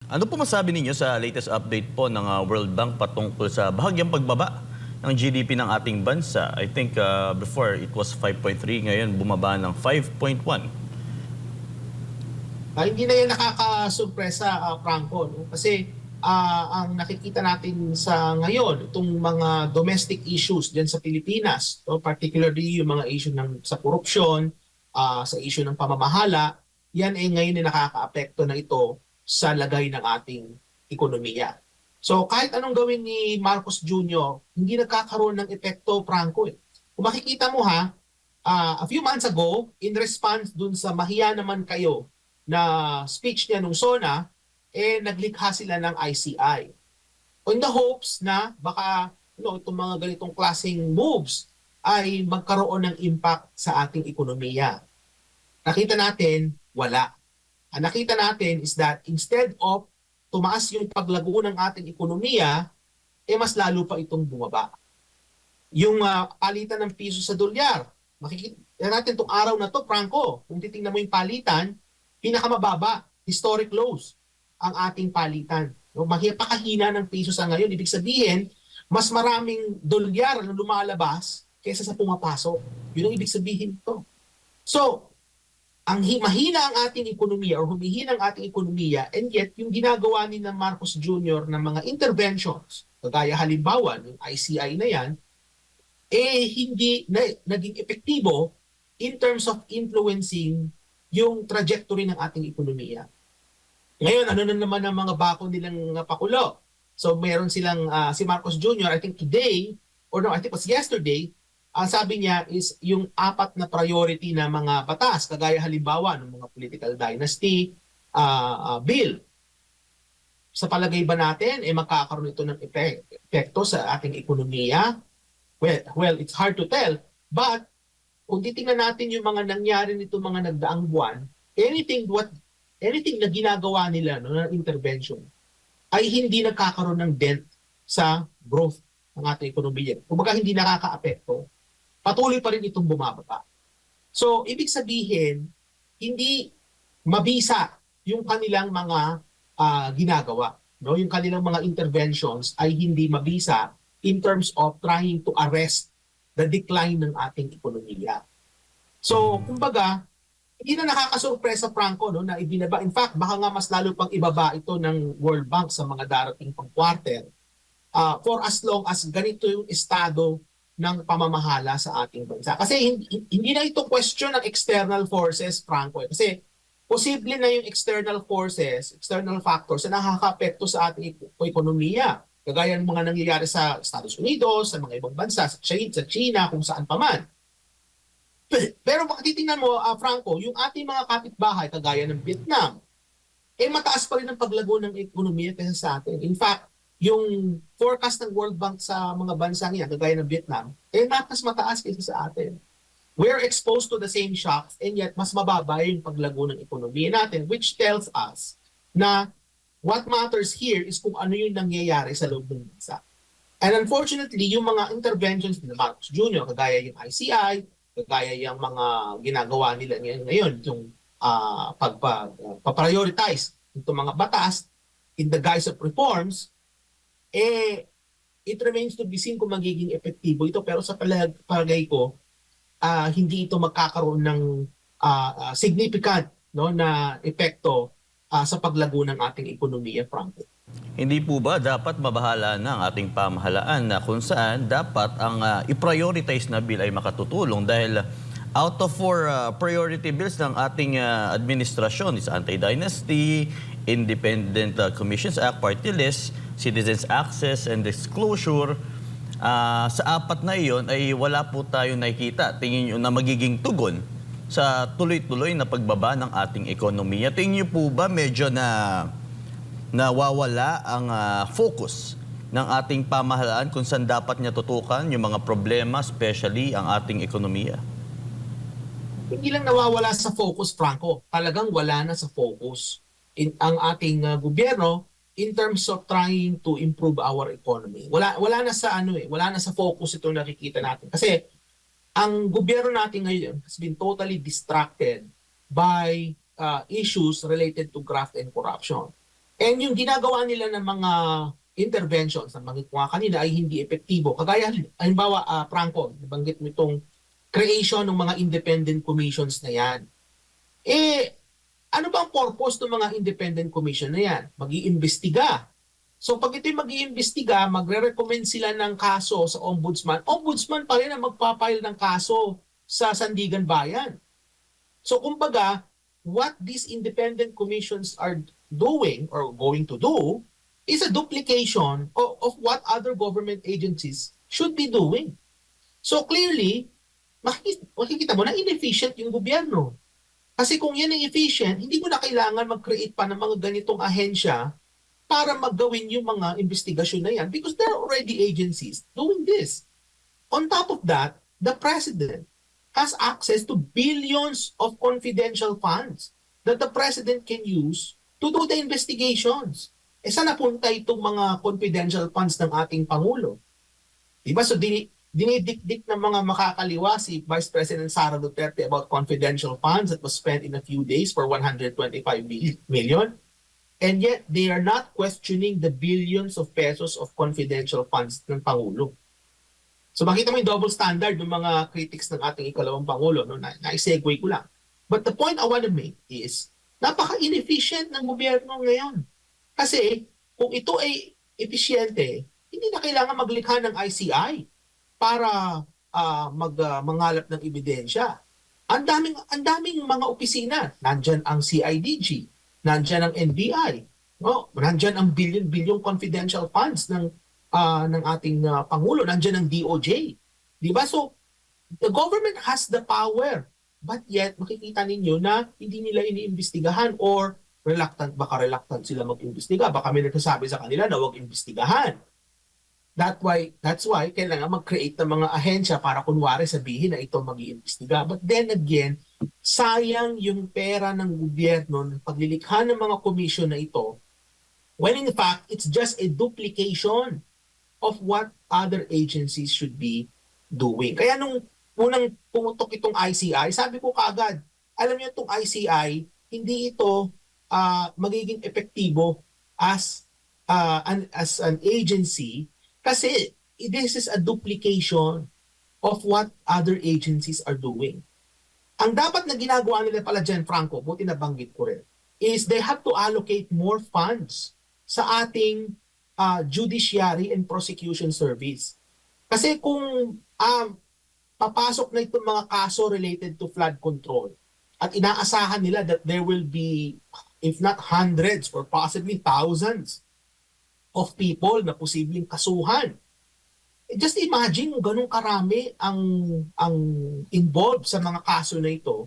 Ano po masabi ninyo sa latest update po ng World Bank patungkol sa bahagyang pagbaba ng GDP ng ating bansa? I think before it was 5.3, ngayon bumaba ng 5.1. Hindi na yan nakakasurpresa, Franco, no? Kasi ang nakikita natin sa ngayon, itong mga domestic issues diyan sa Pilipinas, no? Particularly yung mga issue sa korupsyon, sa issue ng pamamahala, yan ay ngayon ay nakakaapekto na ito sa lagay ng ating ekonomiya. So kahit anong gawin ni Marcos Jr., hindi nagkakaroon ng epekto, Franco. Eh. Kung makikita mo ha, a few months ago, in response dun sa mahiya naman kayo na speech niya nung SONA, naglikha sila ng ICI. In the hopes na baka itong mga ganitong klaseng moves ay magkaroon ng impact sa ating ekonomiya. Nakita natin, wala. Ang nakita natin is that instead of tumaas yung paglago ng ating ekonomiya, mas lalo pa itong bumaba. Yung palitan ng piso sa dolyar, makikita natin itong araw na to, Franco, kung titingnan mo yung palitan, pinakamababa, historic lows ang ating palitan. No, pakahina ng piso sa ngayon. Ibig sabihin, mas maraming dolyar na lumalabas kaysa sa pumapasok. Yun ang ibig sabihin ito. So, mahina ang ating ekonomiya or humihina ang ating ekonomiya, and yet yung ginagawa ni na Marcos Jr. ng mga interventions, kagaya halimbawa yung ICI na yan, hindi naging epektibo in terms of influencing yung trajectory ng ating ekonomiya. Ngayon, ano na naman ang mga bako nilang pakulo? So, meron silang, si Marcos Jr., I think today, or no, I think it was yesterday, sabi niya is yung 4 na priority na mga batas, kagaya halimbawa ng mga political dynasty bill. Sa palagay ba natin, magkakaroon ito ng epekto sa ating ekonomiya? Well, it's hard to tell. But, kung titingnan natin yung mga nangyari nito mga nagdaang buwan, anything na ginagawa nila no, na intervention ay hindi nagkakaroon ng dent sa growth ng ating ekonomiya. Kumbaga hindi nakakaapekto, patuloy pa rin itong bumababa. So, ibig sabihin, hindi mabisa yung kanilang mga ginagawa. No? Yung kanilang mga interventions ay hindi mabisa in terms of trying to arrest the decline ng ating ekonomiya. So, kumbaga, hindi na nakakasurpresa, Franco, no, na ibinaba. In fact, baka nga mas lalo pang ibaba ito ng World Bank sa mga darating pang quarter for as long as ganito yung estado ng pamamahala sa ating bansa. Kasi hindi na ito question ng external forces, Franco. Kasi posible na yung external forces, external factors na nakaka-apekto sa ating ekonomiya. Kagaya ng mga nangyayari sa Estados Unidos, sa mga ibang bansa, sa China, kung saan pa man. Pero baka titingnan mo, Franco, yung ating mga kapitbahay, kagaya ng Vietnam, mataas pa rin ang paglago ng ekonomiya kaysa sa atin. In fact, yung forecast ng World Bank sa mga bansang yan, kagaya ng Vietnam, mas mataas kaysa sa atin. We're exposed to the same shocks, and yet mas mababa yung paglago ng ekonomiya natin, which tells us na what matters here is kung ano yung nangyayari sa loob ng bansa. And unfortunately, yung mga interventions ni Marcos Jr., kagaya yung ICI, kagaya yung mga ginagawa nila ngayon, yung pag-prioritize itong mga batas in the guise of reforms, it remains to be seen kung magiging epektibo ito. Pero sa palagay ko, hindi ito magkakaroon ng significant no, na epekto sa paglago ng ating ekonomiya, Franco. Hindi po ba dapat mabahala na ang ating pamahalaan na kung saan dapat ang i-prioritize na bill ay makatutulong dahil out of 4 priority bills ng ating administrasyon is Anti-Dynasty, Independent Commissions Act, Party List, Citizens Access and Disclosure. Sa 4 na iyon ay wala po tayo nakikita. Tingin nyo na magiging tugon sa tuloy-tuloy na pagbaba ng ating ekonomiya. Tingin nyo po ba medyo nawawala ang focus ng ating pamahalaan kung saan dapat niya tutukan yung mga problema, especially ang ating ekonomiya? Hindi lang nawawala sa focus, Franco. Talagang wala na sa focus ang ating gobyerno in terms of trying to improve our economy. Wala na sa wala na sa focus ito nakikita natin. Kasi ang gobyerno natin ngayon has been totally distracted by issues related to graft and corruption. And yung ginagawa nila ng mga interventions na banggit ko nga kanina ay hindi epektibo. Kagaya, halimbawa, Franco, nabanggit mo itong creation ng mga independent commissions na yan. Ano ba ang purpose ng mga independent commission na yan? Mag-iimbestiga. So pag ito'y mag-iimbestiga, magre-recommend sila ng kaso sa ombudsman. Ombudsman pa rin ang magpapile ng kaso sa Sandigan Bayan. So kumbaga, what these independent commissions are doing or going to do is a duplication of what other government agencies should be doing. So clearly, makikita mo na inefficient yung gobyerno. Kasi kung yan ang efficient, hindi mo na kailangan mag-create pa ng mga ganitong ahensya para maggawin yung mga investigasyon na yan because there are already agencies doing this. On top of that, the president has access to billions of confidential funds that the president can use to do the investigations. Saan napunta itong mga confidential funds ng ating Pangulo? Diba? So dinidikdik ng mga makakaliwa si Vice President Sara Duterte about confidential funds that was spent in a few days for 125 million. And yet, they are not questioning the billions of pesos of confidential funds ng Pangulo. So makita mo yung double standard ng mga critics ng ating ikalawang Pangulo. No? Na-segue ko lang. But the point I want to make is, napaka-inefficient ng gobyerno ngayon. Kasi kung ito ay episyente, hindi na kailangan maglikha ng ICI para mangalap ng ebidensya. Ang daming mga opisina. Nandyan ang CIDG, nandyan ang NBI, no? Nandyan ang billion confidential funds ng ating Pangulo, nandyan ang DOJ. Di ba? So, the government has the power, but yet makikita ninyo na hindi nila iniimbestigahan or reluctant sila mag-imbestiga. Baka may nagsasabi sa kanila na huwag imbestigahan. That's why kailangan mag-create ng mga ahensya para kunwari sabihin na ito mag-iimbestiga. But then again, sayang yung pera ng gobyerno ng paglilikha ng mga komisyon na ito when in fact, it's just a duplication of what other agencies should be doing. Kaya nung unang pumutok itong ICI, sabi ko kaagad, alam niyo itong ICI, hindi ito magiging epektibo as an agency kasi this is a duplication of what other agencies are doing. Ang dapat na ginagawa nila pala dyan, Franco, buti nabanggit ko rin, is they have to allocate more funds sa ating judiciary and prosecution service. Kasi kung papasok na itong mga kaso related to flood control at inaasahan nila that there will be, if not hundreds or possibly thousands of people na posibleng kasuhan. Just imagine kung ganun karami ang involved sa mga kaso na ito,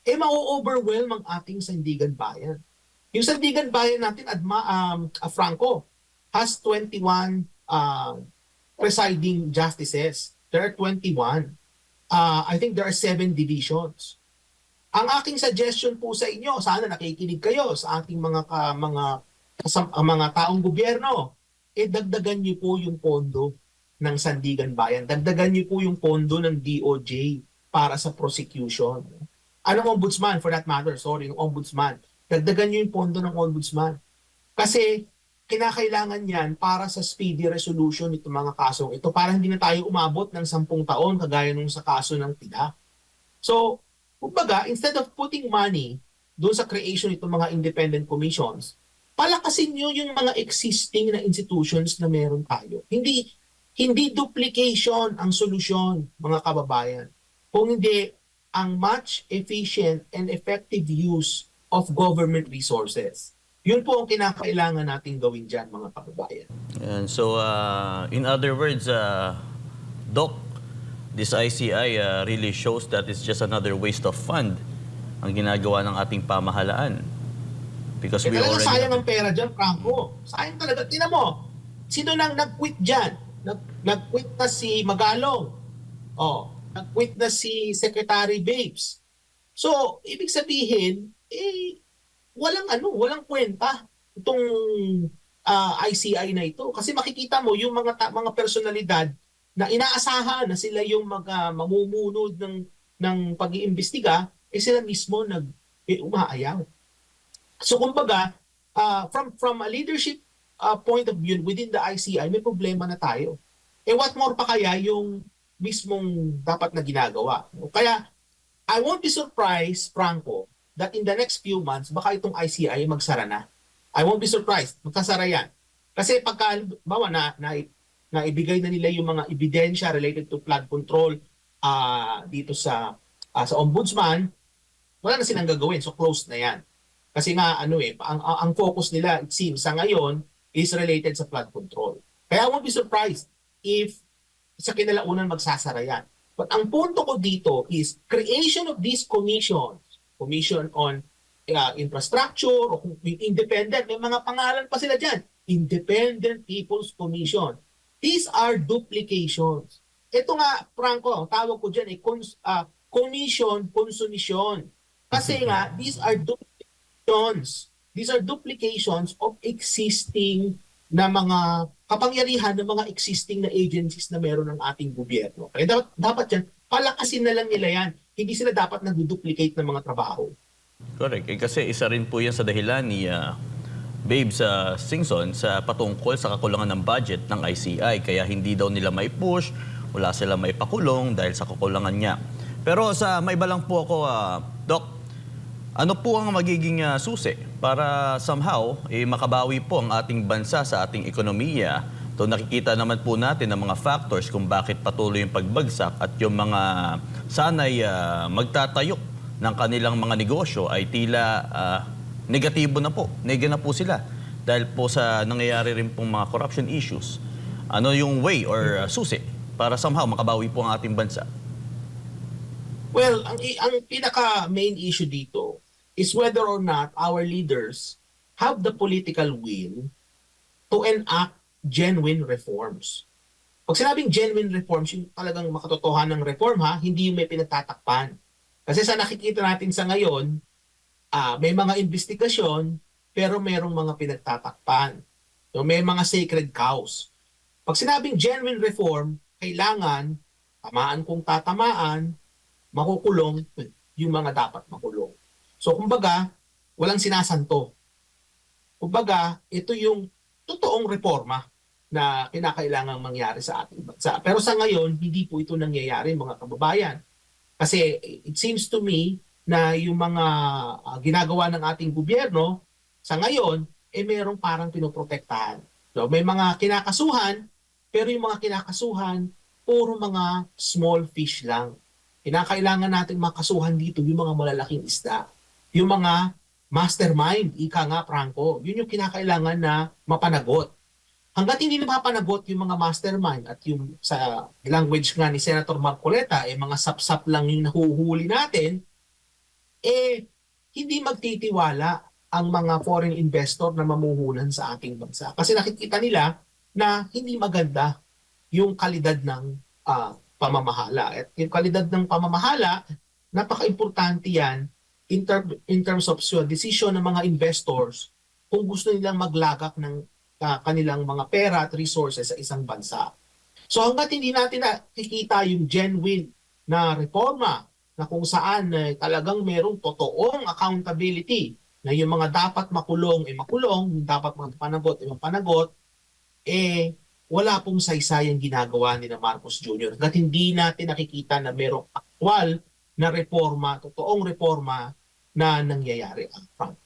ma-overwhelm ang ating Sandigan Bayan. Yung Sandigan Bayan natin, Franco, has 21 presiding justices. There are 21. I think there are 7 divisions. Ang aking suggestion po sa inyo, sana nakikinig kayo sa ating mga taong gobyerno, dagdagan niyo po yung pondo ng Sandigan Bayan. Dagdagan niyo po yung pondo ng DOJ para sa prosecution. Anong ombudsman for that matter? Sorry, yung ombudsman. Dagdagan niyo yung pondo ng ombudsman. Kasi kinakailangan yan para sa speedy resolution itong mga kasong ito para hindi na tayo umabot ng 10 taon kagaya nung sa kaso ng TIDA. So, kumbaga, instead of putting money doon sa creation itong mga independent commissions, palakasin nyo yung mga existing na institutions na meron tayo. Hindi duplication ang solusyon, mga kababayan. Kung hindi, ang much efficient and effective use of government resources. Yun po ang kinakailangan nating gawin dyan, mga kababayan. And so, in other words, Doc, this ICI really shows that it's just another waste of fund ang ginagawa ng ating pamahalaan. Because we talaga already sayang ang pera dyan, Franco. Sayang talaga. Tingnan mo, sino nang nag-quit dyan? Nag-quit na si Magalong. Nag-quit na si Secretary Babes. So, ibig sabihin, walang kwenta itong ICI na ito. Kasi makikita mo yung mga personalidad na inaasahan na sila yung mamumuno ng pag-iimbestiga, sila mismo umaayaw. So kumbaga, from a leadership point of view within the ICI, may problema na tayo. What more pa kaya yung mismong dapat na ginagawa? Kaya I won't be surprised, Franco, that in the next few months, baka itong ICI magsara na. I won't be surprised. Magkasara yan. Kasi pagka, bawa na ibigay na nila yung mga ebidensya related to flood control dito sa ombudsman, wala na silang gagawin. So closed na yan. Kasi nga, ang focus nila, it seems, sa ngayon, is related sa flood control. Kaya I won't be surprised if sa kinalaunan magsasara yan. But ang punto ko dito is creation of these commissions, commission on infrastructure, o independent, may mga pangalan pa sila dyan, Independent People's Commission. These are duplications. Ito nga, Franco, ang tawag ko dyan ay commission, consumission. Kasi nga, these are duplications. These are duplications of existing na mga kapangyarihan ng mga existing na agencies na meron ng ating gobyerno. Kaya dapat yan, palakasin na lang nila yan. Hindi sila dapat nag-duplicate ng mga trabaho. Correct. Kasi isa rin po yan sa dahilan ni Babes Singson sa patungkol sa kakulangan ng budget ng ICI. Kaya hindi daw nila may push, wala sila may pakulong dahil sa kakulangan niya. Pero sa maiba lang po ako, Doc, ano po ang magiging susi para somehow makabawi po ang ating bansa sa ating ekonomiya? So nakikita naman po natin ang mga factors kung bakit patuloy yung pagbagsak at yung mga sanay magtatayok ng kanilang mga negosyo ay tila negatibo na po. Nega na po sila dahil po sa nangyayari rin pong mga corruption issues. Ano yung way or susi para somehow makabawi po ang ating bansa? Well, ang pinaka-main issue dito is whether or not our leaders have the political will to enact genuine reforms. Pag sinabing genuine reforms, yung talagang makatotohanan ng reform hindi yung may pinagtatakpan. Kasi sa nakikita natin sa ngayon, may mga investigasyon, pero mayroong mga pinagtatakpan. So, may mga sacred cows. Pag sinabing genuine reform, kailangan, tamaan kung tatamaan, makukulong yung mga dapat makulong. So, kumbaga, walang sinasanto. Kumbaga, ito yung totoong reforma na kinakailangang mangyari sa ating bansa. Pero sa ngayon, hindi po ito nangyayari, mga kababayan. Kasi it seems to me na yung mga ginagawa ng ating gobyerno sa ngayon, merong parang pinoprotektahan. So, may mga kinakasuhan, pero yung mga kinakasuhan, puro mga small fish lang. Kinakailangan natin makasuhan dito yung mga malalaking isda. Yung mga mastermind, ika nga, Franco, yun yung kinakailangan na mapanagot. Hanggat hindi na mapanagot yung mga mastermind at yung sa language nga ni Senator Marcoleta, mga sapsap lang yung nahuhuli natin, hindi magtitiwala ang mga foreign investor na mamuhunan sa ating bansa. Kasi nakikita nila na hindi maganda yung kalidad ng pamamahala. At yung kalidad ng pamamahala, napaka-importante yan in terms of decision ng mga investors kung gusto nilang maglagak ng kanilang mga pera at resources sa isang bansa. So hanggat hindi natin nakikita yung genuine na reforma na kung saan talagang merong totoong accountability na yung mga dapat makulong makulong, yung dapat magpanagot mapanagot, wala pong saysayang ginagawa ni na Marcos Jr. Hanggat hindi natin nakikita na merong aktwal na reforma, totoong reforma na nangyayari ang Franco.